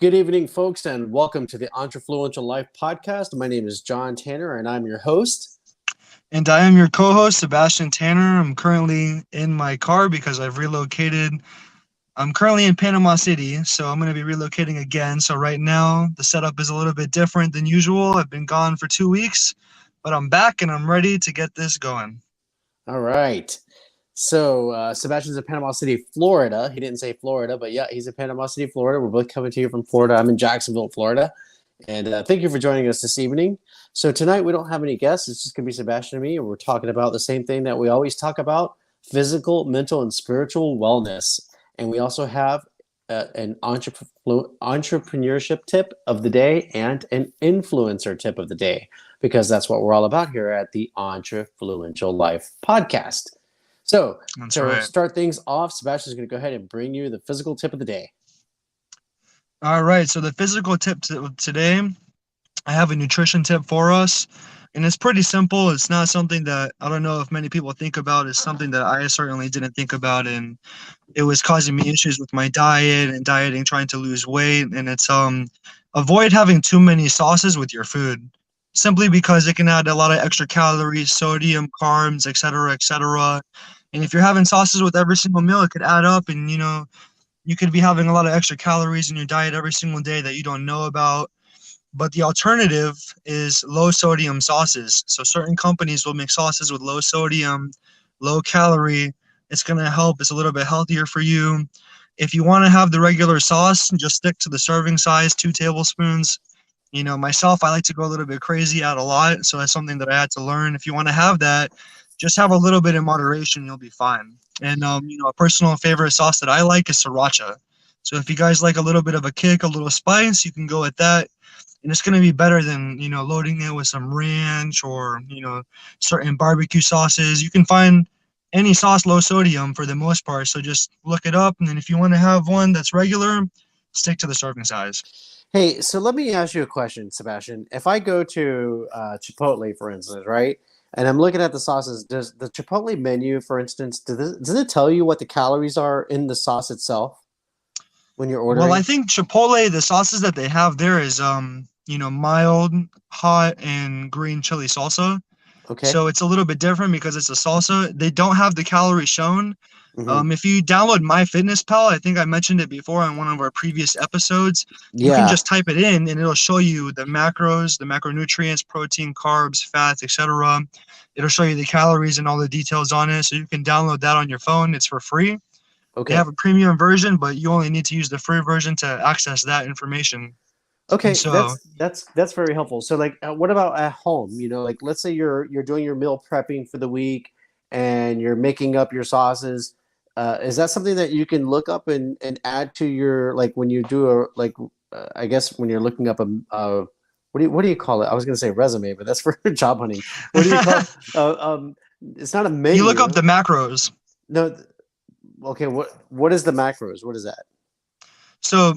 Good evening, folks, and welcome to the Entrefluential Life podcast. My name is John Tanner, and I'm your host. And I am your co-host, Sebastian Tanner. I'm currently in my car because I've relocated. I'm currently in Panama City, so I'm going to be relocating again. So right now, the setup is a little bit different than usual. I've been gone for 2 weeks, but I'm back and I'm ready to get this going. All right. So Sebastian's in Panama City, Florida. He didn't say Florida, but yeah, he's in Panama City, Florida. We're both coming to you from Florida. I'm in Jacksonville, Florida. And thank you for joining us this evening. So tonight we don't have any guests. It's just going to be Sebastian and me, and we're talking about the same thing that we always talk about: physical, mental, and spiritual wellness. And we also have an entrepreneurship tip of the day and an influencer tip of the day, because that's what we're all about here at the Entrefluential Life podcast. So That's to right. start things off, Sebastian's going to go ahead and bring you the physical tip of the day. All right, so the physical tip today, I have a nutrition tip for us, and it's pretty simple. It's not something that I don't know if many people think about. It's something that I certainly didn't think about, and it was causing me issues with my diet and dieting, trying to lose weight. And it's avoid having too many sauces with your food, simply because it can add a lot of extra calories, sodium, carbs, etc., etc. And if you're having sauces with every single meal, it could add up, and you could be having a lot of extra calories in your diet every single day that you don't know about. But the alternative is low sodium sauces. So certain companies will make sauces with low sodium, low calorie. It's going to help. It's a little bit healthier for you. If you want to have the regular sauce, just stick to the serving size, 2 tablespoons. Myself, I like to go a little bit crazy, add a lot. So that's something that I had to learn. If you want to have that, just have a little bit in moderation. You'll be fine. And, a personal favorite sauce that I like is sriracha. So if you guys like a little bit of a kick, a little spice, you can go with that. And it's going to be better than, loading it with some ranch or, certain barbecue sauces. You can find any sauce low sodium for the most part. So just look it up. And then if you want to have one that's regular, stick to the serving size. Hey, so let me ask you a question, Sebastian. If I go to Chipotle, for instance, right, and I'm looking at the sauces, does the Chipotle menu, for instance, does it tell you what the calories are in the sauce itself when you're Well, I ordering? think Chipotle, the sauces that they have there is, mild, hot, and green chili salsa. Okay. So it's a little bit different because it's a salsa. They don't have the calories shown. Mm-hmm. If you download MyFitnessPal, I think I mentioned it before on one of our previous episodes, you can Yeah. just type it in and it'll show you the macros, the macronutrients, protein, carbs, fats, etc. It'll show you the calories and all the details on it. So you can download that on your phone. It's for free. They have Okay. a premium version, but you only need to use the free version to access that information. And Okay, so, that's very helpful. So, like, what about at home? Like, let's say you're doing your meal prepping for the week, and you're making up your sauces. Is that something that you can look up and add to your, like, when you do a, like, I guess when you're looking up what do you call it? I was gonna say resume, but that's for job hunting. What do you call it? It's not a you look up menu. the macros. No. Okay. What is the macros? What is that? So,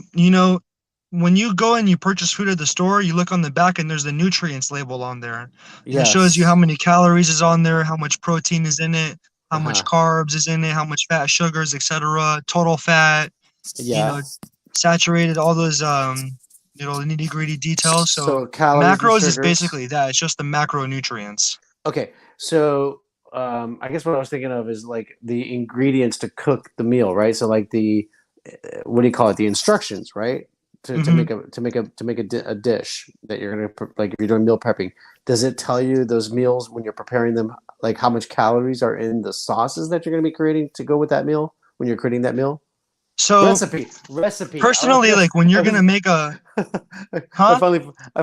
when you go and you purchase food at the store, you look on the back and there's the nutrients label on there. And it shows you how Yes. many calories is on there, how much protein is in it, how much Uh-huh. carbs is in it, how much fat, sugars, etc., total fat, you Yeah. know, saturated, all those nitty-gritty details. So So calories and macros is sugars. basically that. It's just the macronutrients. Okay, so I guess what I was thinking of is like the ingredients to cook the meal, right? So like the what do you call it? The instructions, right? To hmm make a dish that you're gonna like if you're doing meal prepping. Does it tell you those meals when you're preparing them, like how much calories are in the sauces that you're gonna be creating to go with that meal when you're creating that meal? So Recipe. personally, like when I you're gonna was make a I huh?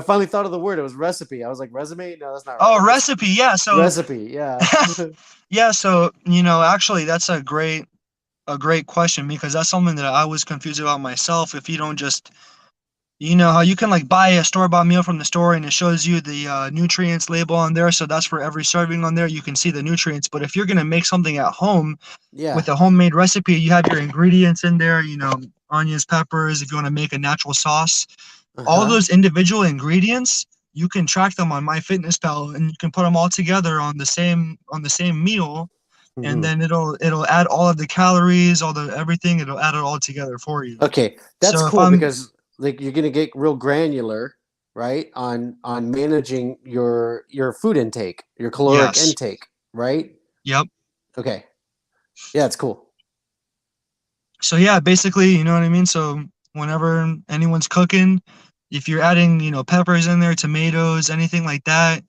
finally thought of the word. It was recipe. I was like resume. No, that's not right. Oh, recipe. Yeah. So Recipe. Yeah. yeah. So actually, that's a great question because that's something that I was confused about myself. If you don't just, how you can like buy a store-bought meal from the store and it shows you the nutrients label on there. So that's for every serving on there. You can see the nutrients. But if you're going to make something at home Yeah. with a homemade recipe, you have your ingredients in there, onions, peppers, if you want to make a natural sauce, all Uh-huh. those individual ingredients, you can track them on MyFitnessPal and you can put them all together on the same meal, and Hmm. then it'll add all of the calories, all the everything. It'll add it all together for you. Okay, that's So if cool I'm because like you're gonna get real granular, right? On managing your food intake, your caloric Yes. intake, right? Yep. Okay. Yeah, it's cool. So yeah, basically, you know what I mean? So whenever anyone's cooking, if you're adding, peppers in there, tomatoes, anything like that,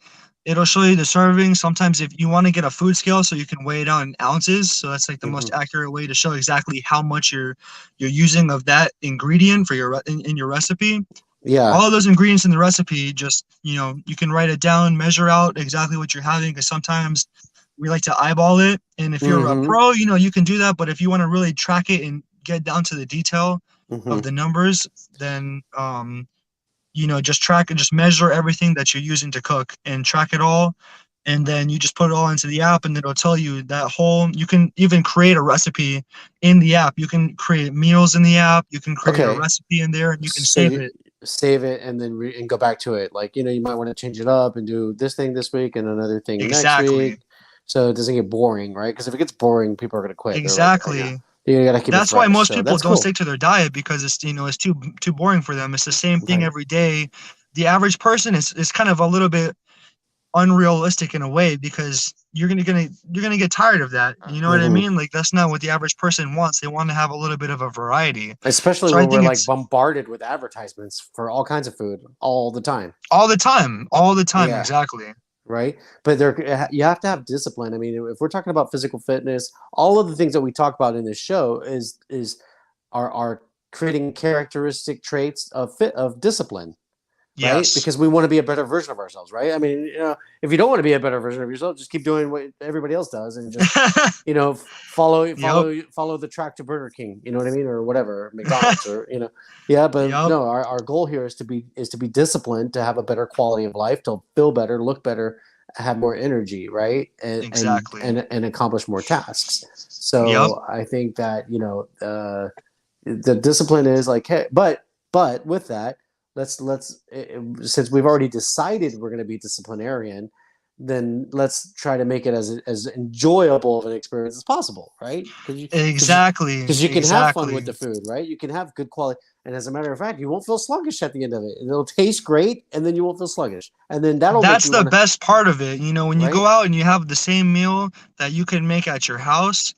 it'll show you the serving. Sometimes if you want to get a food scale so you can weigh it out in ounces, so that's like the most Hmm. accurate way to show exactly how much you're using of that ingredient for in your recipe. Yeah. All of those ingredients in the recipe, just, you can write it down, measure out exactly what you're having, because sometimes we like to eyeball it. And if you're a Hmm. pro, you can do that. But if you want to really track it and get down to the detail of Hmm. the numbers, then, just track and just measure everything that you're using to cook and track it all. And then you just put it all into the app, and it'll tell you that whole, you can even create a recipe in the app. You can create meals in the app. You can create a Okay. recipe in there, and you can So save you it. save it and then and go back to it. Like, you might want to change it up and do this thing this week and another thing next Exactly. week. So it doesn't get boring, right? Because if it gets boring, people are going to quit. They're like, Exactly. you got to keep it That's why fresh. most So people that's don't cool. stick to their diet, because it's too boring for them. It's the same thing Right. every day. The average person is kind of a little bit unrealistic in a way, because you're gonna get tired of that. You know what I Hmm. mean? Like, that's not what the average person wants. They want to have a little bit of a variety. Especially So I when we're think like it's bombarded with advertisements for all kinds of food all the time. all the time, Yeah. exactly. Right. But you have to have discipline. I mean, if we're talking about physical fitness, all of the things that we talk about in this show is are creating characteristic traits of discipline, right? Yes. Because we want to be a better version of ourselves, right? I mean, if you don't want to be a better version of yourself, just keep doing what everybody else does and just, follow Yep. follow the track to Burger King, you know what I mean, or whatever, McDonald's, or yeah. But Yep. no, our goal here is to be disciplined, to have a better quality of life, to feel better, look better, have more energy, right? And and Exactly. and, and accomplish more tasks. Yep. So I think that the discipline is like, hey, but with that, let's since we've already decided we're going to be disciplinarian, then let's try to make it as enjoyable of an experience as possible, right? Exactly. Because you can have fun Exactly. with the food, right? You can have good quality, and as a matter of fact, you won't feel sluggish at the end of it. It'll taste great, and then you won't feel sluggish, and then that'll make That's you the want to, best part of it. When you go right? out and you have the same meal that you can make at your house,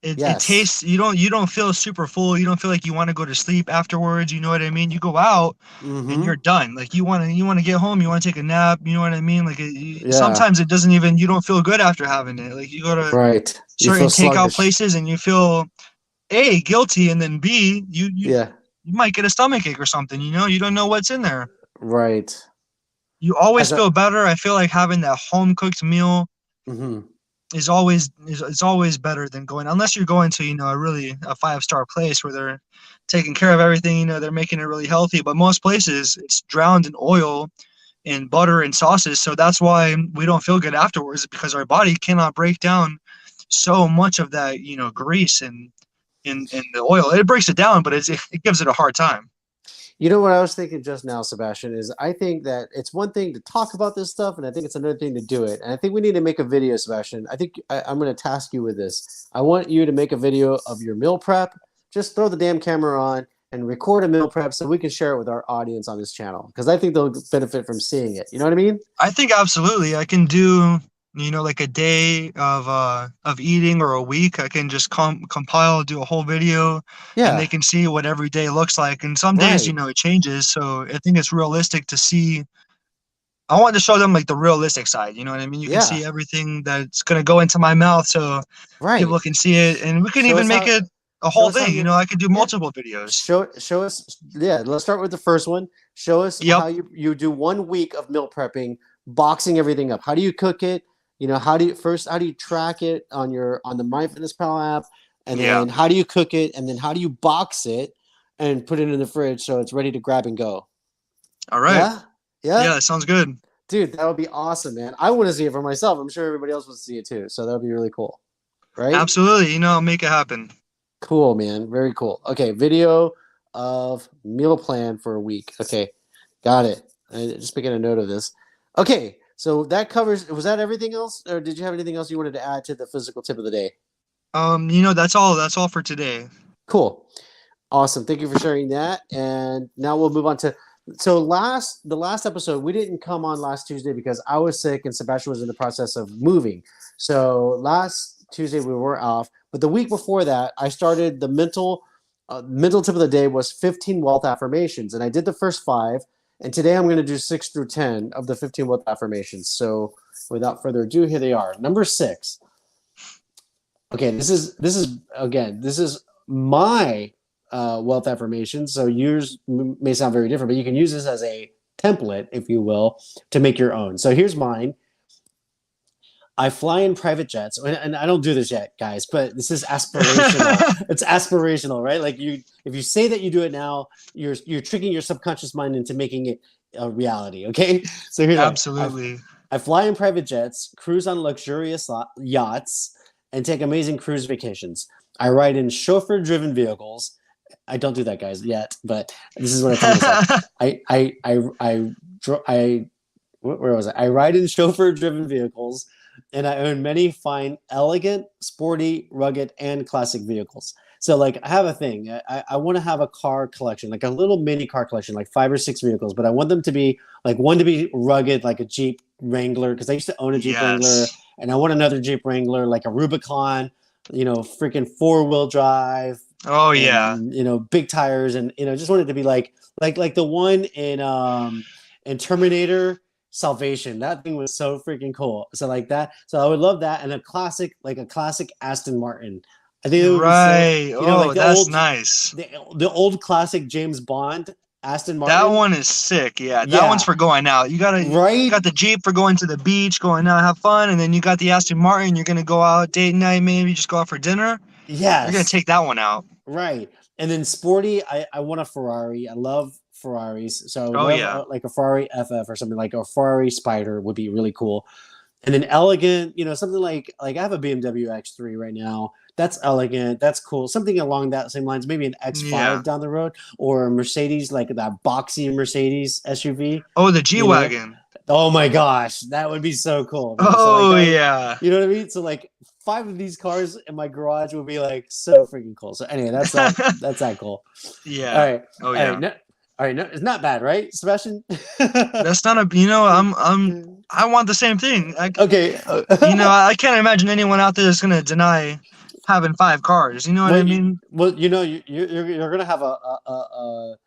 it Yes. tastes, you don't feel super full. You don't feel like you want to go to sleep afterwards. You know what I mean? You go out and you're Mm-hmm. done. Like, you want to get home, you want to take a nap. You know what I mean? Like, Yeah. sometimes it doesn't even, you don't feel good after having it. Like, you go to Right. You feel certain takeout sluggish. places and you feel, A, guilty, and then B, Yeah. you might get a stomach ache or something. You don't know what's in there. Right. You always As a. feel better. I feel like having that home cooked meal Mm-hmm. is always better than going, unless you're going to, a 5-star place where they're taking care of everything. They're making it really healthy. But most places, it's drowned in oil and butter and sauces. So that's why we don't feel good afterwards, because our body cannot break down so much of that, grease and in the oil. It breaks it down, but it gives it a hard time. You know what I was thinking just now, Sebastian, is I think that it's one thing to talk about this stuff, and I think it's another thing to do it. And I think we need to make a video, Sebastian. I think I'm going to task you with this. I want you to make a video of your meal prep. Just throw the damn camera on and record a meal prep so we can share it with our audience on this channel, because I think they'll benefit from seeing it. You know what I mean? I think absolutely I can do, like a day of eating, or a week. I can just compile, do a whole video, and they Yeah. can see what every day looks like. And some days, Right. it changes. So I think it's realistic to see. I want to show them like the realistic side. You know what I mean? You can Yeah. see everything that's gonna go into my mouth, so Right. people can see it, and we can Show even us make how. it a Show whole us how thing. you're. I could do Yeah. multiple videos. Show us. Yeah, let's start with the first one. Show us Yep. how you do 1 week of meal prepping, boxing everything up. How do you cook it? How do you track it on the MyFitnessPal app, and Yeah. then how do you cook it, and then how do you box it and put it in the fridge so it's ready to grab and go? All right. Yeah. Yeah. Yeah, that sounds good. Dude, that would be awesome, man. I want to see it for myself. I'm sure everybody else wants to see it too, so that would be really cool. Right. Absolutely. I'll make it happen. Cool, man. Very cool. Okay, video of meal plan for a week. Okay, got it. Just making a note of this. Okay, so that covers. Was that everything else, or did you have anything else you wanted to add to the physical tip of the day? That's all for today. Cool. Awesome. Thank you for sharing that. And now we'll move on to the last episode. We didn't come on last Tuesday because I was sick and Sebastian was in the process of moving. So last Tuesday we were off. But the week before that, I started the mental tip of the day was 15 wealth affirmations, and I did the first 5. And today I'm going to do 6 through 10 of the 15 wealth affirmations. So without further ado, here they are. Number 6. Okay, this is my wealth affirmations. So yours may sound very different, but you can use this as a template, if you will, to make your own. So here's mine. I fly in private jets, and I don't do this yet, guys, but this is aspirational. It's aspirational, right? Like if you say that you do it now, you're tricking your subconscious mind into making it a reality. Okay, so here's absolutely. I fly in private jets, cruise on luxurious yachts, and take amazing cruise vacations. I ride in chauffeur-driven vehicles. I don't do that, guys, yet, but this is what I tell myself. Where was I? I ride in chauffeur-driven vehicles, and I own many fine, elegant, sporty, rugged, and classic vehicles. So, like, I have a thing. I want to have a car collection, like a little mini car collection, like 5 or 6 vehicles. But I want them to be one to be rugged, like a Jeep Wrangler, because I used to own a Jeep Wrangler, and I want another Jeep Wrangler, like a Rubicon, freaking 4-wheel drive. Oh yeah, and, big tires, and just want it to be like the one in Terminator Salvation. That thing was so freaking cool. So like that. So I would love that, and a classic Aston Martin. I think it would be so, that's nice. The old classic James Bond Aston Martin. That one is sick. Yeah, that one's for going out. You got the Jeep for going to the beach, going out, have fun, and then you got the Aston Martin. You're gonna go out date night, maybe just go out for dinner. Yeah, you're gonna take that one out. Right. And then sporty, I want a Ferrari. I love Ferraris. So like a Ferrari FF or something, like a Ferrari Spider would be really cool. And then elegant, something like I have a BMW X3 right now. That's elegant. That's cool. Something along that same lines. Maybe an X5 down the road, or a Mercedes, like that boxy Mercedes SUV. Oh, the G-Wagon. Oh my gosh, that would be so cool. Man. Oh, yeah. You know what I mean? So like 5 of these cars in my garage would be like so freaking cool. So anyway, that's that cool. Yeah. All right. Oh yeah. All right. No, it's not bad, right, Sebastian? That's not I want the same thing. Okay. I can't imagine anyone out there that's gonna deny having 5 cars. You know what I mean? You're gonna have a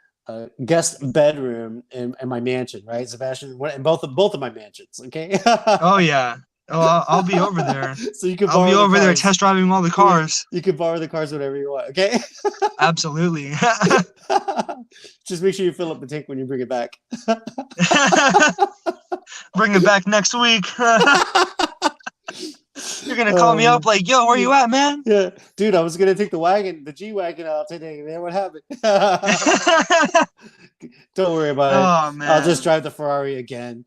guest bedroom in my mansion, right, Sebastian? In both of my mansions, okay? Oh yeah. Oh, I'll be over there. So you can. I'll be over there test driving all the cars. You can borrow the cars whenever you want, okay? Absolutely. Just make sure you fill up the tank when you bring it back. Bring it back next week. You're gonna call me up like, yo, where you at, man? Yeah, dude, I was gonna take the G-Wagon out today, man. What happened? Don't worry about it. Oh man, I'll just drive the Ferrari again.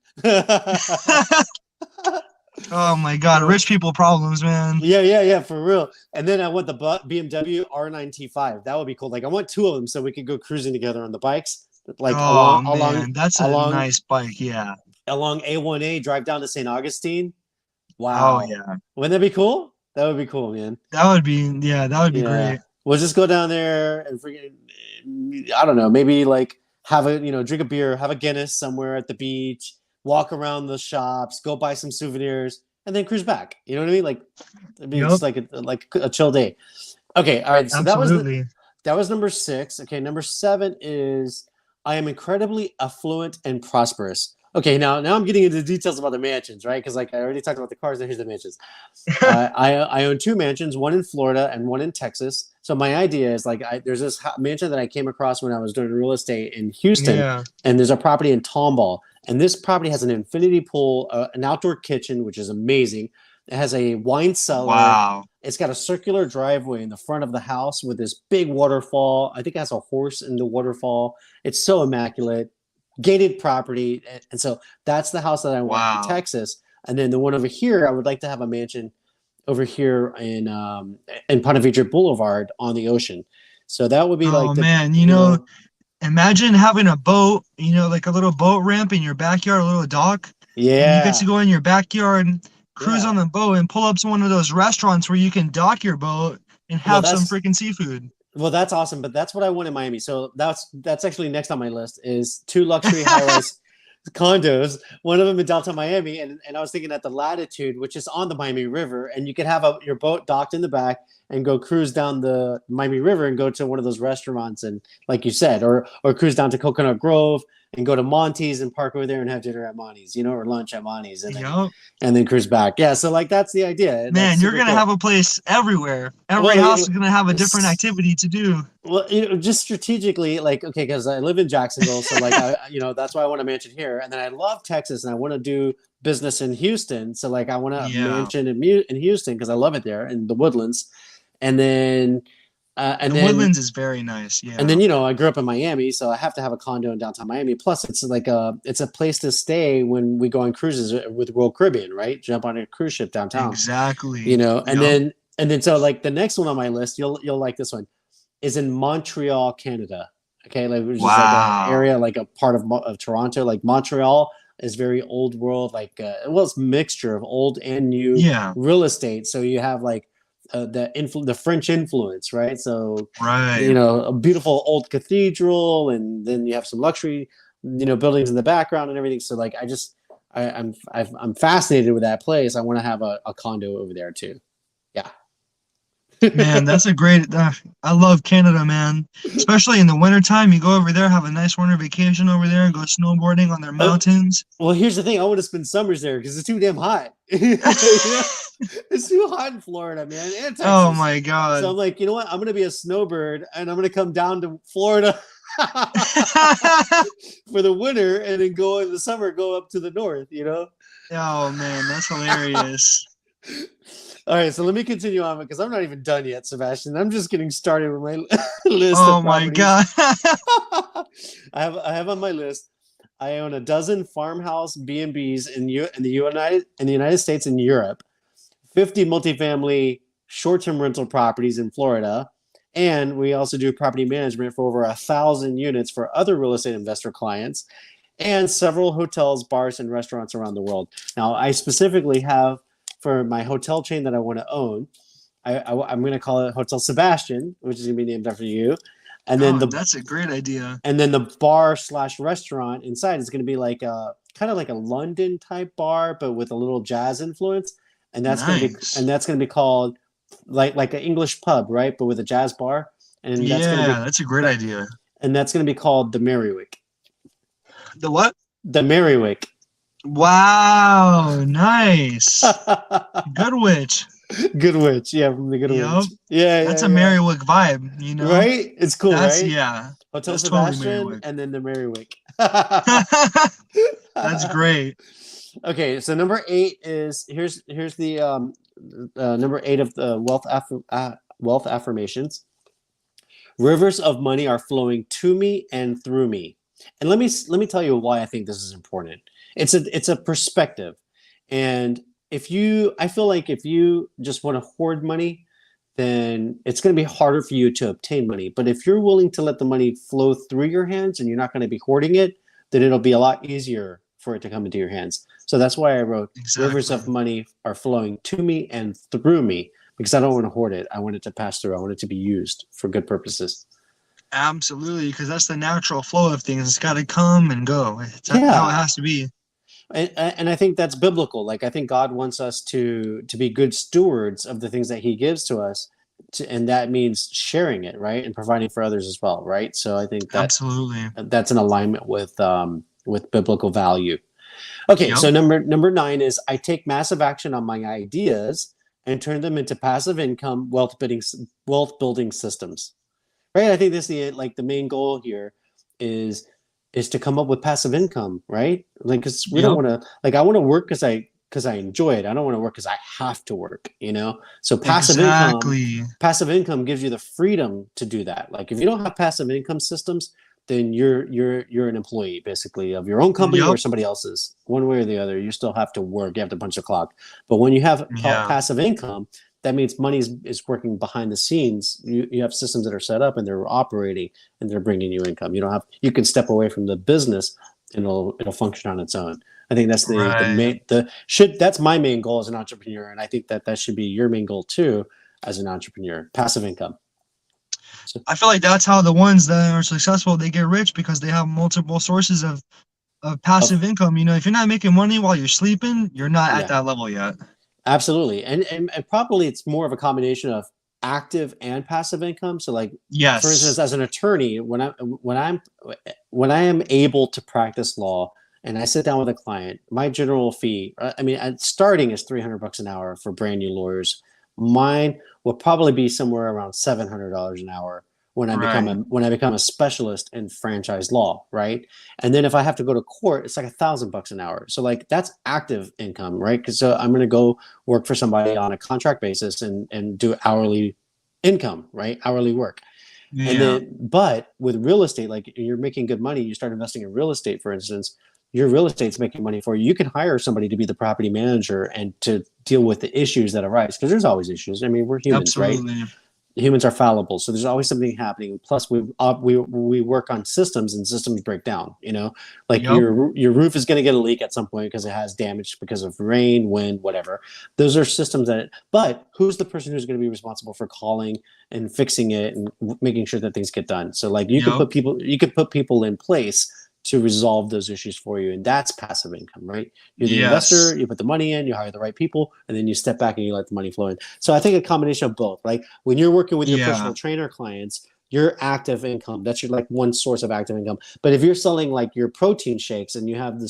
Oh my God, rich people problems, man. Yeah, for real. And then I want the BMW R9 T5. That would be cool. Like I want 2 of them so we could go cruising together on the bikes. Like along that's a nice bike, yeah. Along A1A, drive down to St. Augustine. Wow. Oh yeah. Wouldn't that be cool? That would be cool, man. That would be great. We'll just go down there and freaking, I don't know, maybe like have a, drink a beer, have a Guinness somewhere at the beach, walk around the shops, go buy some souvenirs, and then cruise back. You know what I mean? Like, it'd be just like a chill day. Okay, all right. So absolutely. that was number 6. Okay, number 7 is I am incredibly affluent and prosperous. Okay, now I'm getting into the details about the mansions, right? Because like I already talked about the cars, and here's the mansions. I own 2 mansions, one in Florida and one in Texas. So my idea is there's this mansion that I came across when I was doing real estate in Houston, and there's a property in Tomball, and this property has an infinity pool, an outdoor kitchen, which is amazing. It has a wine cellar. Wow. It's got a circular driveway in the front of the house with this big waterfall. I think it has a horse in the waterfall. It's so immaculate. Gated property, and so that's the house that I want in Texas. And then the one over here, I would like to have a mansion over here in Ponte Vedra Boulevard on the ocean. So that would be imagine having a boat, like a little boat ramp in your backyard, a little dock. Yeah, and you get to go in your backyard, cruise on the boat, and pull up to one of those restaurants where you can dock your boat and have some freaking seafood. Well, that's awesome, but that's what I want in Miami. So that's actually next on my list is 2 luxury high-rise condos. One of them in downtown Miami, and I was thinking at the Latitude, which is on the Miami River, and you could have your boat docked in the back and go cruise down the Miami River and go to one of those restaurants, and like you said, or cruise down to Coconut Grove and go to Monty's and park over there and have dinner at Monty's, or lunch at Monty's, Yup. and then cruise back. Yeah, so like that's the idea. Man, That's you're super gonna cool. have a place everywhere. Every Well, house is gonna have a different activity to do. well, just strategically, like, okay, because I live in Jacksonville, so like, that's why I want to mansion here, and then I love Texas, and I want to do business in Houston, so like, I want to Yeah. mansion in Houston because I love it there in the Woodlands, and then, The Woodlands is very nice. Yeah. and then I grew up in Miami, so I have to have a condo in downtown Miami. Plus, it's like it's a place to stay when we go on cruises with Royal Caribbean, right? Jump on a cruise ship downtown, Exactly. and Yup. then so like the next one on my list, you'll like this one, is in Montreal, Canada. Okay, like which is like an Wow. area, like a part of Toronto. Like Montreal is very old world, like it's a mixture of old and new Yeah. real estate. So you have like the French influence, right? So Right. a beautiful old cathedral, and then you have some luxury, buildings in the background and everything. So like I'm fascinated with that place. I want to have a condo over there too. Yeah. Man, that's a great. I love Canada, man. Especially in the wintertime. You go over there, have a nice winter vacation over there, go snowboarding on their mountains. Well, here's the thing. I want to spend summers there because it's too damn hot. It's too hot in Florida, man, and Texas. Oh my So God. I'm like, you know what? I'm going to be a snowbird, and I'm going to come down to Florida for the winter, and then go in the summer, go up to the north, Oh man, that's hilarious. All right, so let me continue on because I'm not even done yet, Sebastian. I'm just getting started with my list Oh of my properties. God. I have on my list. I own a dozen farmhouse B&Bs in the United States and Europe, 50 multifamily short-term rental properties in Florida, and we also do property management for over 1,000 units for other real estate investor clients, and several hotels, bars, and restaurants around the world. Now, I specifically have for my hotel chain that I want to own. I'm going to call it Hotel Sebastian, which is going to be named after you. And then that's a great idea. And then the bar/restaurant inside is going to be like a kind of like a London type bar, but with a little jazz influence. And that's going to be called like an English pub, right? But with a jazz bar. And that's a great idea. And that's going to be called the Merrywick. The what? The Merrywick. Wow, nice. Good witch. Good witch, yeah, from the Good Witch. Yeah, that's a Merrywick vibe, right? It's cool, right? Yeah, Hotel Sebastian totally and then the Merrywick. That's great. Okay, so number 8 is here's the number 8 of the Wealth Affirmations. Rivers of money are flowing to me and through me. And let me tell you why I think this is important. It's a perspective. And I feel like if you just want to hoard money, then it's going to be harder for you to obtain money. But if you're willing to let the money flow through your hands and you're not going to be hoarding it, then it'll be a lot easier for it to come into your hands. So that's why I wrote rivers of money are flowing to me and through me, because I don't want to hoard it. I want it to pass through. I want it to be used for good purposes. Absolutely, because that's the natural flow of things. It's got to come and go. It's how it has to be. And I think that's biblical. Like, I think God wants us to be good stewards of the things that he gives to us. And that means sharing it, right? And providing for others as well, right? So I think absolutely that's in alignment with biblical value. Okay, so number 9 is I take massive action on my ideas and turn them into passive income wealth building systems. Right? I think this is the main goal here is to come up with passive income, right? Like, because we don't want to, like, I want to work because I enjoy it. I don't want to work because I have to work, So passive income gives you the freedom to do that. Like, if you don't have passive income systems, then you're an employee basically of your own company or somebody else's. One way or the other, you still have to work. You have to punch the clock. But when you have passive income, that means money is working behind the scenes. You have systems that are set up and they're operating and they're bringing you income. You can step away from the business and it'll function on its own. I think that's that's my main goal as an entrepreneur, and I think that should be your main goal too as an entrepreneur. Passive income. I feel like that's how the ones that are successful, they get rich because they have multiple sources of Of passive income. You know, if you're not making money while you're sleeping, you're not at yeah, that level yet. absolutely. And probably it's more of a combination of active and passive income. So like for instance, Yes. as an attorney, when I am able to practice law and I sit down with a client, my general fee, I mean, starting is $300 an hour for brand new lawyers. Mine will probably be somewhere around $700 an hour Right. when I become a specialist in franchise law, right? And then if I have to go to court, it's like $1,000 an hour. So like that's active income, right? Because so I'm going to go work for somebody on a contract basis and do hourly income, right? Hourly work. And Yeah. then, but with real estate, like you're making good money, you start investing in real estate, for instance, your real estate's making money for you. You can hire somebody to be the property manager and to deal with the issues that arise because there's always issues. I mean, we're humans, right? Absolutely. Humans are fallible, so there's always something happening. Plus we work on systems and systems break down, like Yep. your roof is going to get a leak at some point because it has damage because of rain, wind, whatever. Those are systems but who's the person who's going to be responsible for calling and fixing it and making sure that things get done? So like Yep. you could put people in place to resolve those issues for you, and that's passive income, right? You're the Yes. investor, you put the money in, you hire the right people, and then you step back and you let the money flow in. So I think a combination of both. Like when you're working with your Yeah. personal trainer clients, your active income, that's your like one source of active income. But if you're selling like your protein shakes and you have the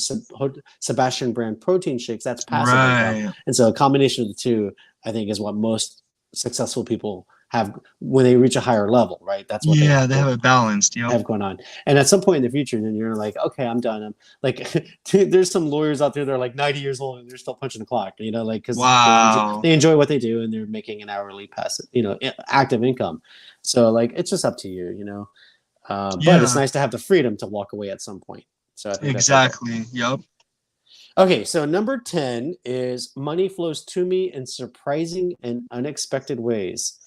Sebastian brand protein shakes, that's passive income. Right. And so a combination of the two, I think, is what most successful people have when they reach a higher level, right? That's what they Yeah, have they have it balanced. Yep. have going on. And at some point in the future, then you're like, okay, I'm done. I'm like, there's some lawyers out there that are like 90 years old and they're still punching the clock, like, because Wow. they enjoy what they do and they're making an hourly passive, active income. So like, it's just up to you. But it's Yeah, nice to have the freedom to walk away at some point. So I think that's our goal. exactly. Yep. Okay, so number 10 is money flows to me in surprising and unexpected ways.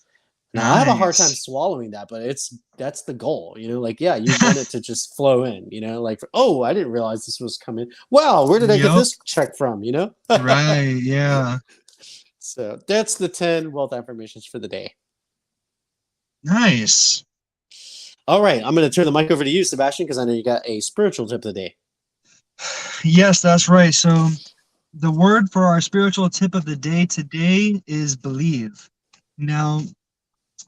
Now I have a hard time Nice. swallowing that, but that's the goal, like, yeah, you want it to just flow in, like, oh, I didn't realize this was coming. Wow, where did I get Yep. this check from? Right. Yeah. So that's the 10 wealth affirmations for the day. Nice. All right, I'm going to turn the mic over to you, Sebastian, because I know you got a spiritual tip of the day. Yes, that's right. So the word for our spiritual tip of the day today is believe. Now,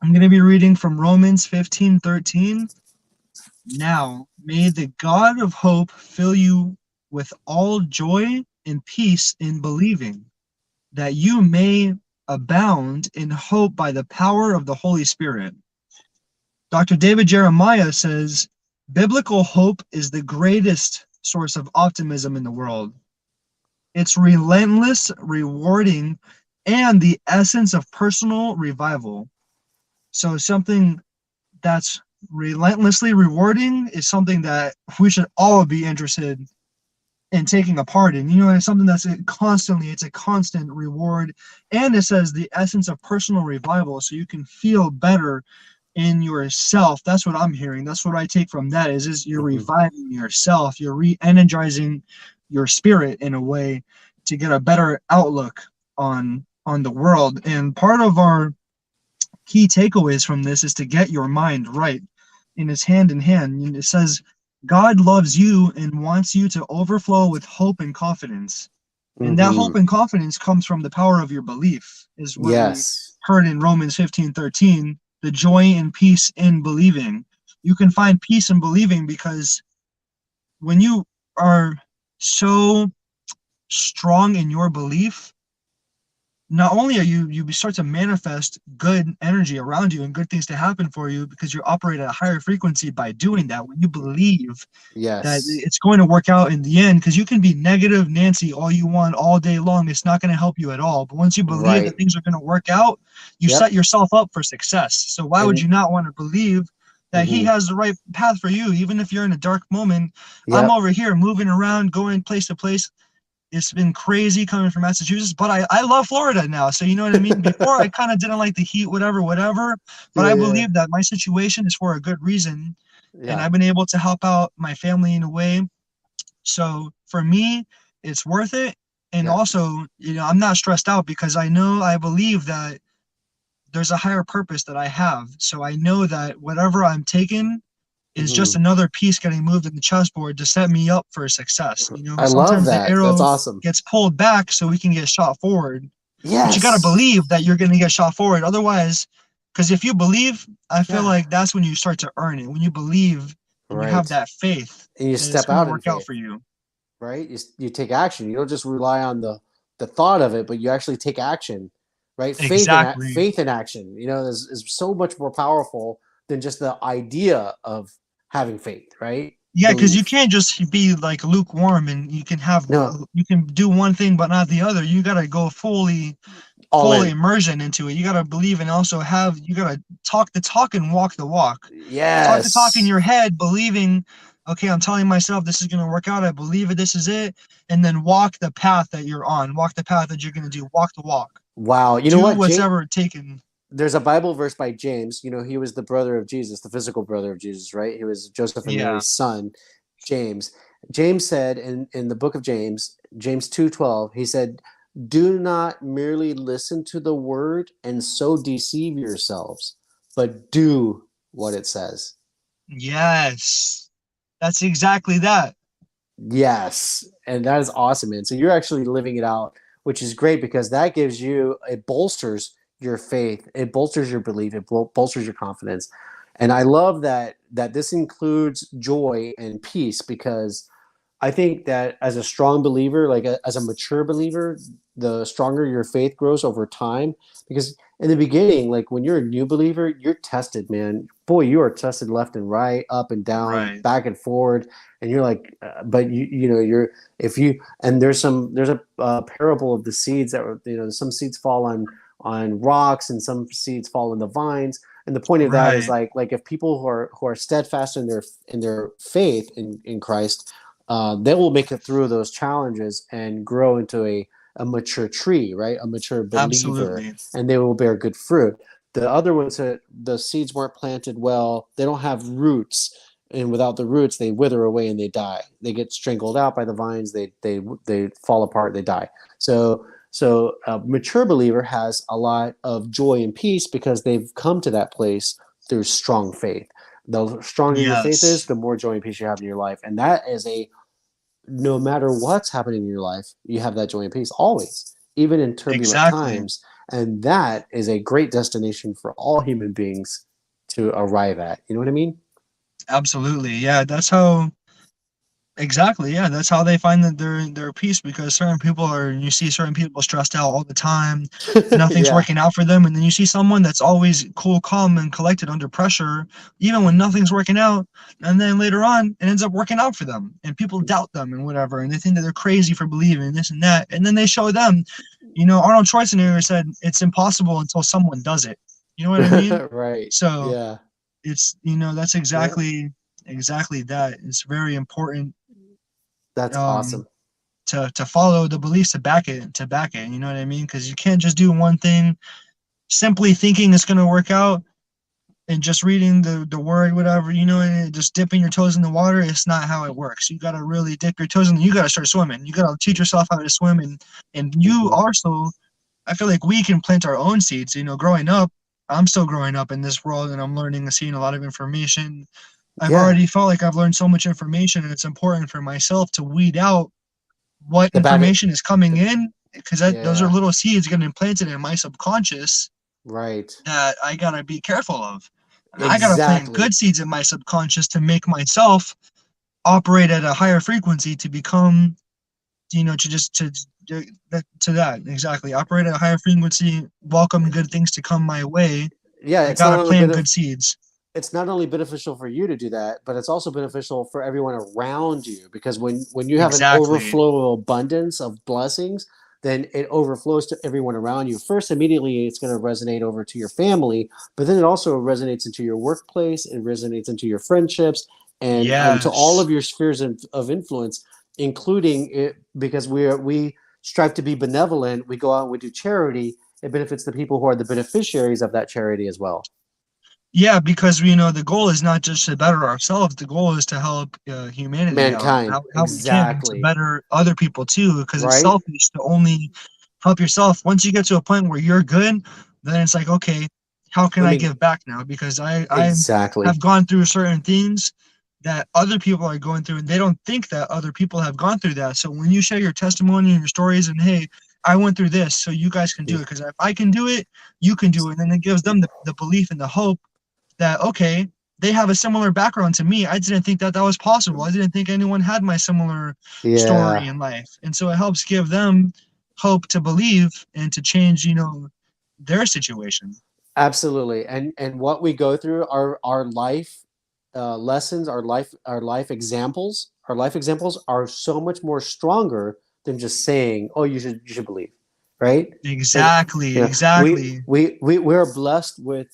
I'm going to be reading from Romans 15:13. Now, may the God of hope fill you with all joy and peace in believing, that you may abound in hope by the power of the Holy Spirit. Dr. David Jeremiah says, biblical hope is the greatest source of optimism in the world. It's relentless, rewarding, and the essence of personal revival. So something that's relentlessly rewarding is something that we should all be interested in taking a part in. It's something that's it's a constant reward. And it says the essence of personal revival, so you can feel better in yourself. That's what I'm hearing. That's what I take from that is you're Mhm. reviving yourself. You're re-energizing your spirit in a way to get a better outlook on the world. And part of our key takeaways from this is to get your mind right. And it's hand in hand. It says God loves you and wants you to overflow with hope and confidence. And that hope Mhm. and confidence comes from the power of your belief, is what we Yes. heard in Romans 15:13, the joy and peace in believing. You can find peace in believing because when you are so strong in your belief, not only are you start to manifest good energy around you and good things to happen for you because you operate at a higher frequency by doing that. When you believe that Yes. it's going to work out in the end, because you can be negative Nancy all you want all day long, it's not going to help you at all. But once you believe that Right. things are going to work out, you set Yep. yourself up for success. So why would And you not want to believe that he mhm. has the right path for you, even if you're in a dark moment? I'm Yep. over here moving around, going place to place. It's been crazy coming from Massachusetts, but I love Florida now. So you know what I mean? Before I kind of didn't like the heat, whatever. But I Yeah. believe that my situation is for a good reason. And Yeah. I've been able to help out my family in a way. So for me, it's worth it. And Yeah. also, I'm not stressed out because I believe that there's a higher purpose that I have. So I know that whatever I'm taking is just Hmm. another piece getting moved in the chessboard to set me up for success. I love Sometimes the that. That's arrow awesome. gets pulled back so we can get shot forward. But you got to Yes. believe that you're going to get shot forward. Otherwise, because if you believe, I feel Yeah. like that's when you start to earn it. When you believe and you have Right. that faith And you that it's step going to out in work out faith, for you. right? You take action. You don't just rely on the thought of it, but you actually take action, right? Exactly. Faith in action, is so much more powerful than just the idea of having faith, right? Yeah, because you Belief. can't just be like lukewarm and No, you can do one thing but not the other. You gotta go all full in. immersion into it. You gotta believe and also you gotta talk the talk and walk the walk. Talk the talk in Yes. your head, believing, okay, I'm telling myself this is gonna work out. I believe it, this is it, and then walk the path that you're on. Walk the path that you're gonna do. Walk the walk. Wow. You know Do what, what's Jay? ever taken. There's a Bible verse by James. He was the brother of Jesus, the physical brother of Jesus, right? He was Joseph and Yeah. Mary's son, James. James said in the book of James, James 2:12, he said, "Do not merely listen to the word and so deceive yourselves, but do what it says." Yes. That's exactly that. Yes. And that is awesome, man. So you're actually living it out, which is great because that gives you, it bolsters your faith, it bolsters your belief, it bolsters your confidence. And I love that this includes joy and peace because I think that as a strong believer, like as a mature believer, the stronger your faith grows over time. Because in the beginning, like when you're a new believer, you're tested, man. Boy, you are tested left and right, up and down, Right. back and forward, and you're like, but you're if you and there's a parable of the seeds that were, some seeds fall on rocks and some seeds fall in the vines. And the point of that is Right. like if people who are steadfast in their faith in Christ, they will make it through those challenges and grow into a mature tree, right? A mature believer, Absolutely. and they will bear good fruit. The other ones, the seeds weren't planted well, they don't have roots, and without the roots, they wither away and they die. They get strangled out by the vines. They fall apart. They die. So a mature believer has a lot of joy and peace because they've come to that place through strong faith. The stronger your faith is, Yes. the more joy and peace you have in your life, and that is a no matter what's happening in your life, you have that joy and peace always, even in turbulent Exactly. times. And that is a great destination for all human beings to arrive at. You know what I mean? Absolutely. Yeah, that's how exactly. Yeah, that's how they find that their peace because certain people are you see certain people stressed out all the time, nothing's Yeah. working out for them, and then you see someone that's always cool, calm, and collected under pressure, even when nothing's working out, and then later on it ends up working out for them, and people doubt them and whatever, and they think that they're crazy for believing this and that, and then they show them, Arnold Schwarzenegger said it's impossible until someone does it. You know what I mean? Right. So Yeah. it's that's Yeah. exactly that. It's very important That's um awesome. to follow the beliefs to back it, you know what I mean? Because you can't just do one thing simply thinking it's going to work out and just reading the word whatever, and just dipping your toes in the water. It's not how it works. You got to really dip your toes in. You got to start swimming. You got to teach yourself how to swim, and you Hmm. also, I feel like we can plant our own seeds. Growing up, I'm still growing up in this world and I'm learning and seeing a lot of information. I've Yeah. already felt like I've learned so much information, and it's important for myself to weed out what The bad. information is coming in because those are Yeah. little seeds getting implanted in my subconscious Right. that I gotta be careful of. I gotta plant Exactly. good seeds in my subconscious to make myself operate at a higher frequency to become, to just to that exactly operate at a higher frequency, welcome good things to come my way. Yeah. I gotta plant good seeds. It's not only beneficial for you to do that, but it's also beneficial for everyone around you because when you have an Exactly. overflow of abundance of blessings, then it overflows to everyone around you. First, immediately it's going to resonate over to your family, but then it also resonates into your workplace, it resonates into your friendships, and to all Yes. of your spheres of influence, including it because we strive to be benevolent. We go out and we do charity. It benefits the people who are the beneficiaries of that charity as well. Yeah, because the goal is not just to better ourselves. The goal is to help humanity out, Mankind, how we can to exactly. better other people too. Because it's Right? selfish to only help yourself. Once you get to a point where you're good, then it's like okay. how can I I mean, give back now? Because I exactly. have gone through certain things that other people are going through, and they don't think that other people have gone through that. So when you share your testimony and your stories, and hey, I went through this, so you guys can do it. Because if I can do it, you can do it. And then it gives them the belief and the hope that, okay, they have a similar background to me. I didn't think that that was possible. I didn't think anyone had my similar story Yeah, in life. And so it helps give them hope to believe and to change, their situation. absolutely. And what we go through, our life lessons, our life examples are so much more stronger than just saying, "Oh, you should believe," right? And Exactly, you know, exactly. we're blessed with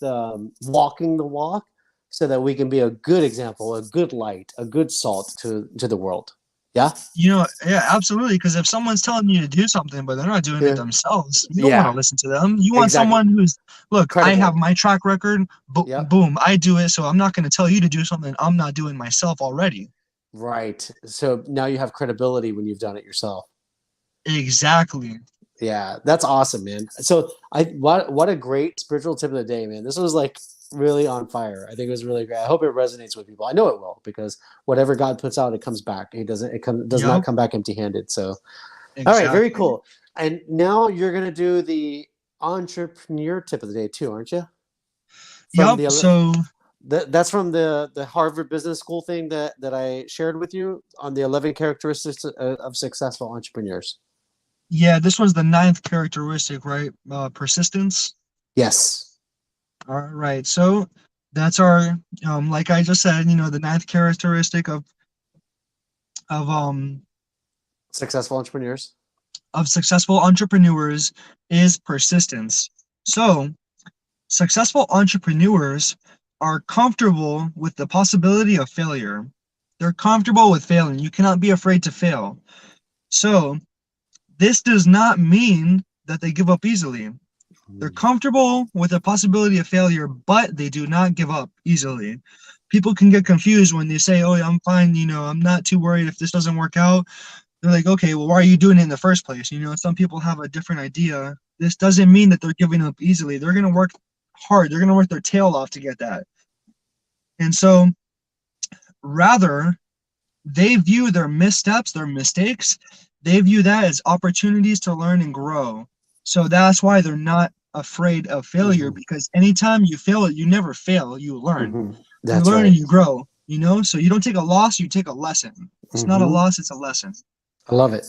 walking the walk, so that we can be a good example, a good light, a good salt to the world. Yeah, Yeah, absolutely. Because if someone's telling you to do something, but they're not doing it yeah, themselves, you don't want to yeah. listen to them. You want Exactly. someone who's, look, I have Credible. my track record, Yep. boom, I do it. So I'm not going to tell you to do something I'm not doing myself already. Right. So now you have credibility when you've done it yourself. Exactly. Yeah, that's awesome, man. So what a great spiritual tip of the day, man. This was like really on fire. I think it was really great. I hope it resonates with people. I know it will, because whatever God puts out, it comes back. Does not Yep, come back empty-handed. So all right, very exactly. cool. And now you're gonna do the entrepreneur tip of the day too, aren't you? From Yep. the So, that's from the Harvard Business School thing that I shared with you on the 11 characteristics of successful entrepreneurs. yeah, this was the ninth characteristic, right? Persistence. Yes. All right. So that's our, like I just said, the ninth characteristic of Successful entrepreneurs. of successful entrepreneurs is persistence. So, successful entrepreneurs are comfortable with the possibility of failure. They're comfortable with failing. You cannot be afraid to fail. So, this does not mean that they give up easily. They're comfortable with the possibility of failure, but they do not give up easily. People can get confused when they say, "Oh, I'm fine, I'm not too worried if this doesn't work out." They're like, okay, well, why are you doing it in the first place? Some people have a different idea. This doesn't mean that they're giving up easily. They're going to work hard. They're going to work their tail off to get that. And so, rather, they view their missteps, their mistakes, they view that as opportunities to learn and grow. So that's why they're not afraid of failure, Mm-hmm. because anytime you fail, you never fail, you learn. Mm-hmm. You That's learn and right. you grow, so you don't take a loss, you take a lesson. It's not a Mm-hmm. loss, it's a lesson. I love it.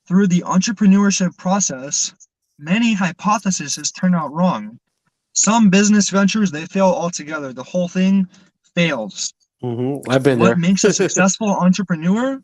Through the entrepreneurship process, many hypotheses turn out wrong. Some business ventures, they fail altogether. The whole thing fails. Mm-hmm. I've been What there. makes a successful entrepreneur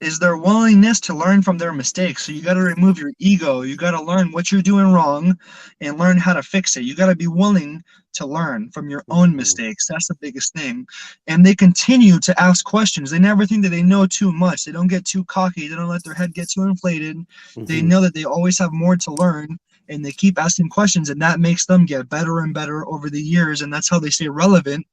is their willingness to learn from their mistakes. So you got to remove your ego. You got to learn what you're doing wrong and learn how to fix it. You got to be willing to learn from your own Mm-hmm. mistakes. That's the biggest thing. And they continue to ask questions. They never think that they know too much. They don't get too cocky. They don't let their head get too inflated. They Mm-hmm. know that they always have more to learn, and they keep asking questions, and that makes them get better and better over the years. And that's how they stay relevant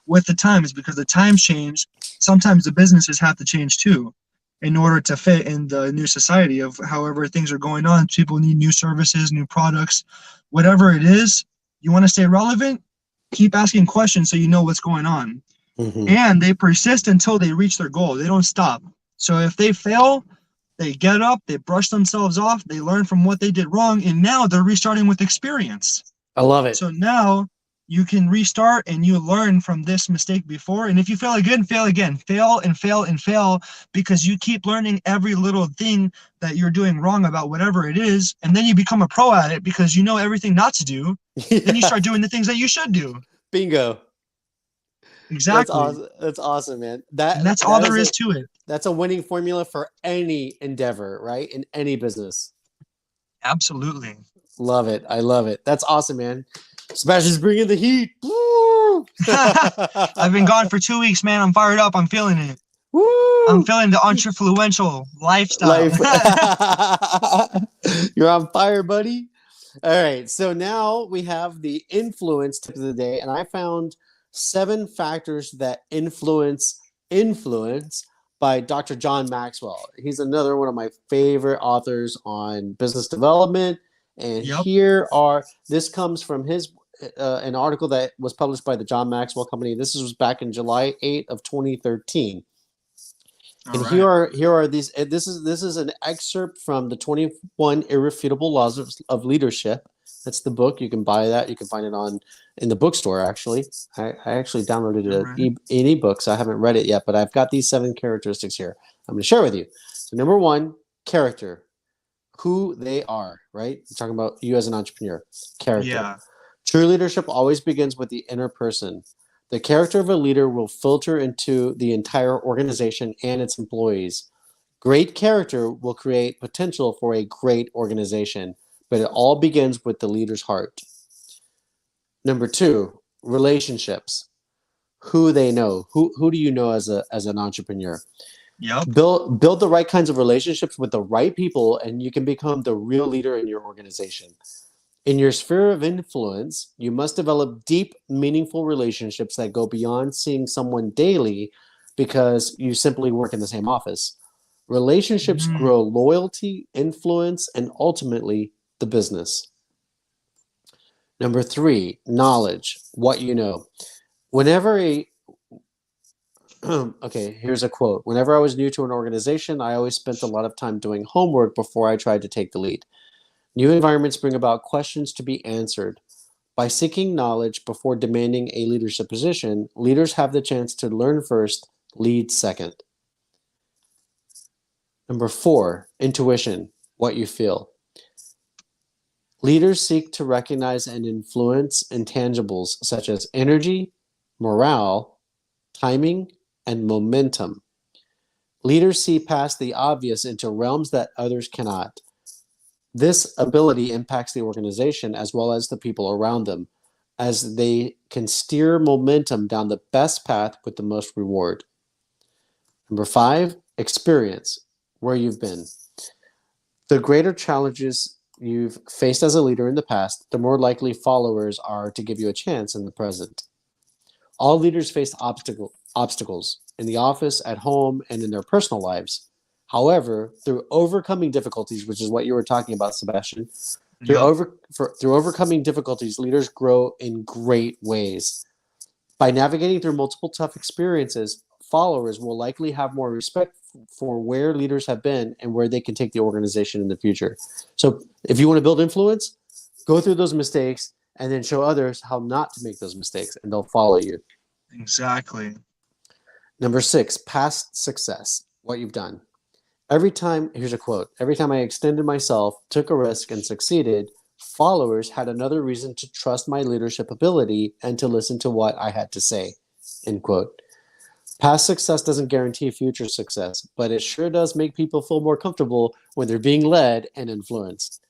with the times, because the times change. Sometimes the businesses have to change too in order to fit in the new society of however things are going on. People need new services, new products, whatever it is. You want to stay relevant? Keep asking questions so you know what's going on. Mm-hmm. And they persist until they reach their goal. They don't stop. So if they fail, they get up, they brush themselves off, they learn from what they did wrong, and now they're restarting with experience. I love it. So now you can restart and you learn from this mistake before. And if you fail again, fail again, fail and fail and fail, because you keep learning every little thing that you're doing wrong about whatever it is. And then you become a pro at it because you know everything not to do. Then you Yeah. start doing the things that you should do. Bingo. That's Exactly. awesome. That's awesome, man. And that's all That there is is a to it. that's a winning formula for any endeavor, right? In any business. Absolutely. Love it. I love it. That's awesome, man. Sebastian's bringing the heat. Woo! I've been gone for 2 weeks, man. I'm fired up. I'm feeling it. I'm Woo! feeling the entrefluential lifestyle. Life. You're on fire, buddy. All right. So now we have the influence tip of the day, and I found 7 factors that influence by Dr. John Maxwell. He's another one of my favorite authors on business development And Yep. this comes from an article that was published by the John Maxwell Company. This was back in July 8 of 2013. All And right. here are these. This is an excerpt from the 21 Irrefutable Laws of Leadership. That's the book. You can buy that. You can find it in the bookstore. Actually, I actually downloaded All it right. in ebook, so I haven't read it yet. But I've got these 7 characteristics here. I'm going to share with you. So number 1, character, who they are. Right? I'm talking about you as an entrepreneur. Character. Yeah. True leadership always begins with the inner person. The character of a leader will filter into the entire organization and its employees. Great character will create potential for a great organization, but it all begins with the leader's heart. Number 2, relationships. Who they know. Who do you know as an entrepreneur? Yep. Build the right kinds of relationships with the right people, and you can become the real leader in your organization. In your sphere of influence, you must develop deep, meaningful relationships that go beyond seeing someone daily because you simply work in the same office. Relationships Mm. grow loyalty, influence, and ultimately the business. Number 3, knowledge, what you know. Whenever okay, here's a quote. Whenever I was new to an organization, I always spent a lot of time doing homework before I tried to take the lead. New environments bring about questions to be answered. By seeking knowledge before demanding a leadership position, leaders have the chance to learn first, lead second. Number 4, intuition, what you feel. Leaders seek to recognize and influence intangibles such as energy, morale, timing, and momentum. Leaders see past the obvious into realms that others cannot. This ability impacts the organization as well as the people around them, as they can steer momentum down the best path with the most reward. Number 5, experience, where you've been. The greater challenges you've faced as a leader in the past, the more likely followers are to give you a chance in the present. All leaders face obstacles in the office, at home, and in their personal lives. However, through overcoming difficulties, which is what you were talking about, Sebastian, Yep. through overcoming difficulties, leaders grow in great ways. By navigating through multiple tough experiences, followers will likely have more respect for where leaders have been and where they can take the organization in the future. So if you want to build influence, go through those mistakes and then show others how not to make those mistakes, and they'll follow you. Exactly. Number 6, past success, what you've done. Here's a quote, every time I extended myself, took a risk, and succeeded, followers had another reason to trust my leadership ability and to listen to what I had to say, end quote. Past success doesn't guarantee future success, but it sure does make people feel more comfortable when they're being led and influenced.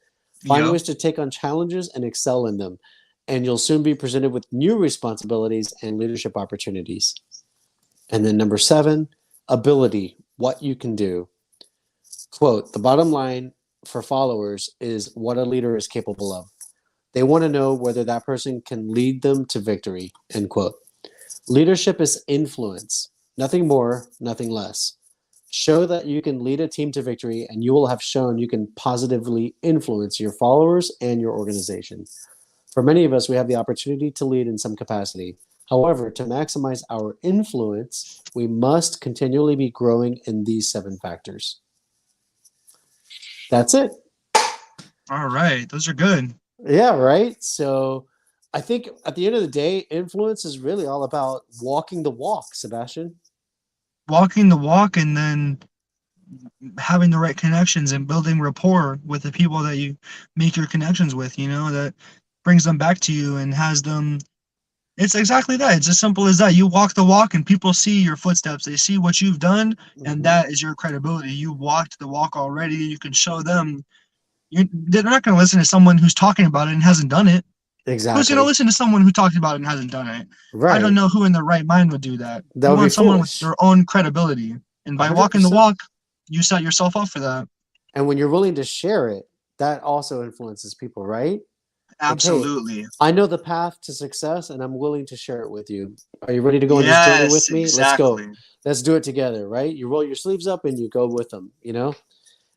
Find Yep. ways to take on challenges and excel in them, and you'll soon be presented with new responsibilities and leadership opportunities. And then number 7, ability, what you can do. Quote, the bottom line for followers is what a leader is capable of. They want to know whether that person can lead them to victory, end quote. Leadership is influence, nothing more, nothing less. Show that you can lead a team to victory, and you will have shown you can positively influence your followers and your organization. For many of us, we have the opportunity to lead in some capacity. However, to maximize our influence, we must continually be growing in these 7 factors. That's it. All right. Those are good. Yeah, right. So I think at the end of the day, influence is really all about walking the walk, Sebastian. Walking the walk and then having the right connections and building rapport with the people that you make your connections with, that brings them back to you and has them. It's exactly that. It's as simple as that. You walk the walk and people see your footsteps. They see what you've done, and that is your credibility. You walked the walk already. You can show them. They're not going to listen to someone who's talking about it and hasn't done it. Who's going to Exactly. listen to someone who talked about it and hasn't done it? I don't Right. know who in their right mind would do that. That You would be want someone with foolish. their own credibility. And by walking the 100%. walk, you set yourself up for that. And when you're willing to share it, that also influences people, right? Like, hey, Absolutely. I know the path to success and I'm willing to share it with you. Are you ready to go on this journey Yes, with me? Let's go. exactly. Let's do it together, right? You roll your sleeves up and you go with them,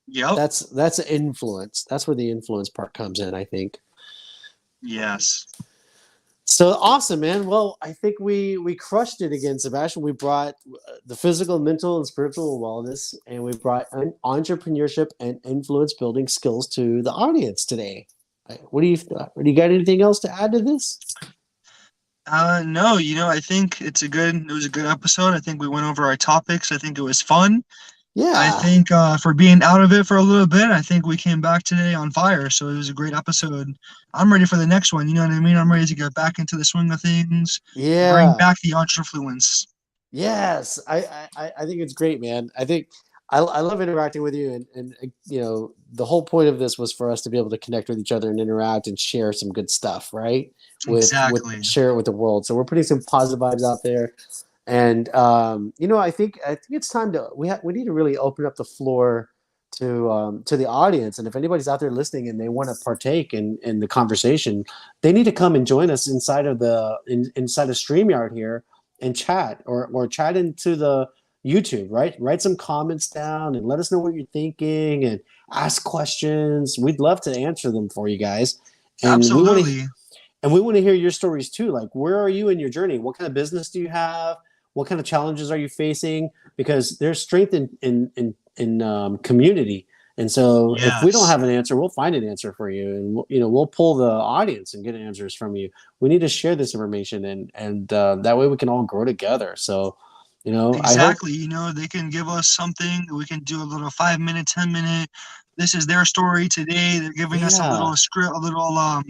Yep. That's influence. That's where the influence part comes in, I think. Yes. So awesome, man. Well, I think we crushed it again, Sebastian. We brought the physical, mental, and spiritual wellness, and we brought entrepreneurship and influence building skills to the audience today. What do you got? Anything else to add to this? No, I think it was a good episode. I think we went over our topics. I think it was fun. I Yeah, think for being out of it for a little bit, I think we came back today on fire. So it was a great episode. I'm ready for the next one. You know what I mean? I'm ready to get back into the swing of things, bring yeah. back the entrefluence. Yes, I think it's great, man. I think I love interacting with you, and the whole point of this was for us to be able to connect with each other and interact and share some good stuff, right? With Exactly. share it with the world. So we're putting some positive vibes out there, and I think it's time to we need to really open up the floor to the audience, and if anybody's out there listening and they want to partake in the conversation, they need to come and join us inside of inside of StreamYard here and chat or chat into the YouTube, right? Write some comments down and let us know what you're thinking and ask questions. We'd love to answer them for you guys. And Absolutely. we want to hear your stories too. Like, where are you in your journey? What kind of business do you have? What kind of challenges are you facing? Because there's strength in community. And so if we don't Yes. have an answer, we'll find an answer for you, and we'll pull the audience and get answers from you. We need to share this information, and that way we can all grow together. So, I hope, Exactly. They can give us something. We can do a little 5 minute, 10 minute. This is their story today. They're giving us a yeah, little script, a little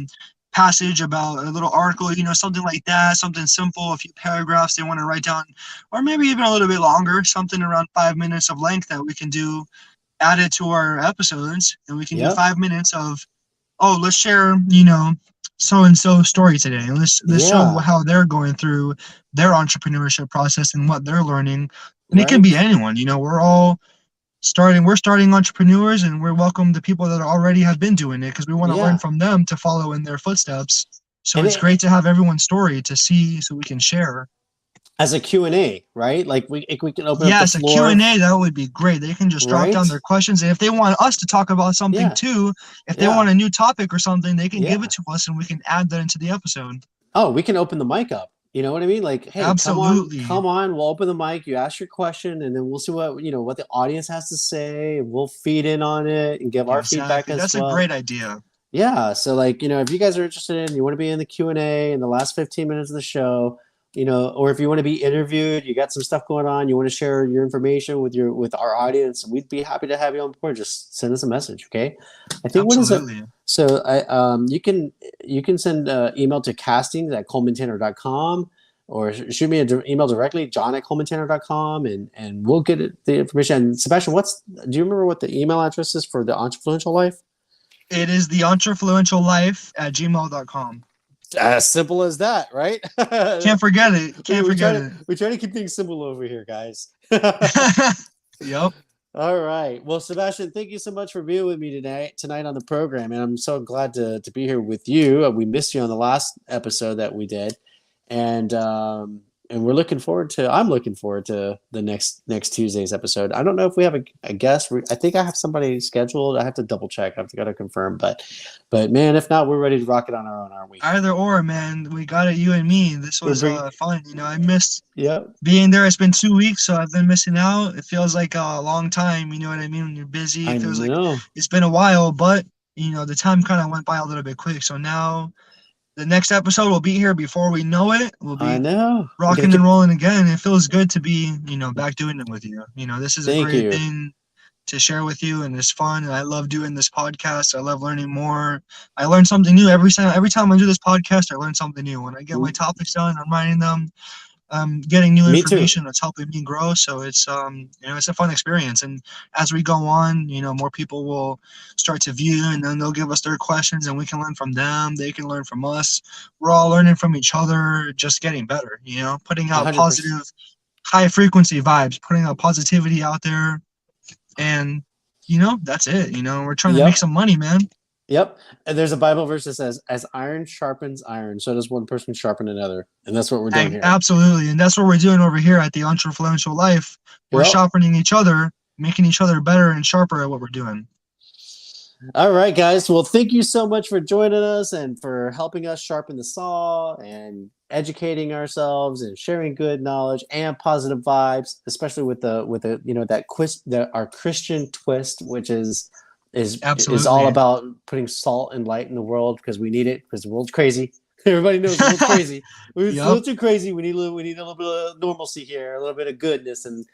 passage about a little article, something like that, something simple, a few paragraphs they want to write down, or maybe even a little bit longer, something around 5 minutes of length that we can do, add it to our episodes, and we can do yep, 5 minutes of, oh, let's share, so and so story today, and let's show yeah, how they're going through their entrepreneurship process and what they're learning. And it can be right, anyone. We're starting entrepreneurs, and we're welcome to people that already have been doing it because we want to learn yeah, from them to follow in their footsteps. So and it's great to have everyone's story to see so we can share. as a Q&A, right? Like we can open up the Yes, a Q floor, and A, that would be great. They can just drop down right? their questions. And if they want us to talk about something Yeah, too, if they yeah, want a new topic or something, they can give it yeah. to us and we can add that into the episode. Oh, we can open the mic up. You know what I mean? Like, hey, Absolutely. come on. We'll open the mic. You ask your question, and then we'll see what the audience has to say, and we'll feed in on it and give our feedback Exactly. as That's a well. great idea. Yeah. So, like, if you guys are interested in, you want to be in the Q&A in the last 15 minutes of the show, or if you want to be interviewed, you got some stuff going on, you want to share your information with our audience, we'd be happy to have you on board. Just send us a message, okay? I think what is it? Absolutely. So you can send email to castings@colemantanner.com, or shoot me an email directly, john@colemantanner.com, and we'll get the information. And Sebastian, do you remember what the email address is for the Entrefluential Life? It is the entrefluentiallife@gmail.com. As simple as that, right? Can't forget it. we, Can't we try forget to it. we try to keep things simple over here, guys. Yep. All right. Well, Sebastian, thank you so much for being with me tonight on the program, and I'm so glad to be here with you. We missed you on the last episode that we did, and I'm looking forward to the next Tuesday's episode. I don't know if we have a guest. I think I have somebody scheduled. I have to double check. I've got to confirm, but man, if not, we're ready to rock it on our own, aren't we? Either or, man. We got it, you and me. This We're was bring. fun. I missed Yep. being there. It's been 2 weeks, so I've been missing out. It feels like a long time. You know what I mean? When you're busy, I it feels like know. it's been a while, but the time kind of went by a little bit quick. So now the next episode will be here before we know it. We'll I be know. We gotta rocking and keep. rolling again. It feels good to be, back doing it with you. This is a Thank great you. thing to share with you, and it's fun. And I love doing this podcast. I love learning more. I learn something new every time. Every time I do this podcast, I learn something new. When I get my topics done, I'm writing them. I'm getting new Me too. information that's helping me grow. So it's a fun experience. And as we go on, more people will start to view, and then they'll give us their questions, and we can learn from them. They can learn from us. We're all learning from each other, just getting better. Putting out 100%. positive, high frequency vibes, putting out positivity out there, and that's it. We're trying to make Yep. some money, man. Yep. And there's a Bible verse that says, "As iron sharpens iron, so does one person sharpen another." And that's what we're doing here. Absolutely, and that's what we're doing over here at the Entrefluential Life. We're Yep. sharpening each other making each other better and sharper at what we're doing. All right, guys. Well, thank you so much for joining us and for helping us sharpen the saw and educating ourselves and sharing good knowledge and positive vibes, especially with the that our Christian twist, which is Absolutely. all about putting salt and light in the world because we need it because the world's crazy. Everybody knows the world's crazy. It's a little too crazy. We need a little bit of normalcy here, a little bit of goodness and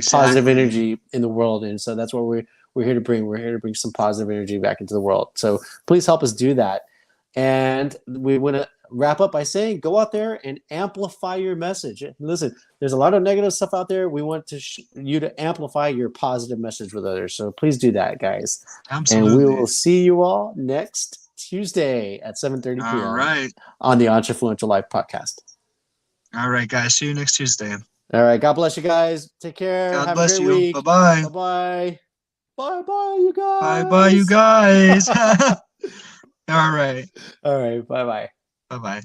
positive energy in the world, and so that's what we're here to bring. We're here to bring some positive energy back into the world. So please help us do that. And we want to wrap up by saying, go out there and amplify your message. Listen, there's a lot of negative stuff out there. We want you to amplify your positive message with others. So please do that, guys. Absolutely. And we will see you all next Tuesday at 7:30 p.m. All right. On the Entrefluential Life podcast. All right, guys. See you next Tuesday. All right. God bless you guys. Take care. God Have bless a great week. Bye-bye. Bye-bye. Bye-bye, you guys. Bye-bye, you guys. All right. All right. Bye-bye. Bye-bye.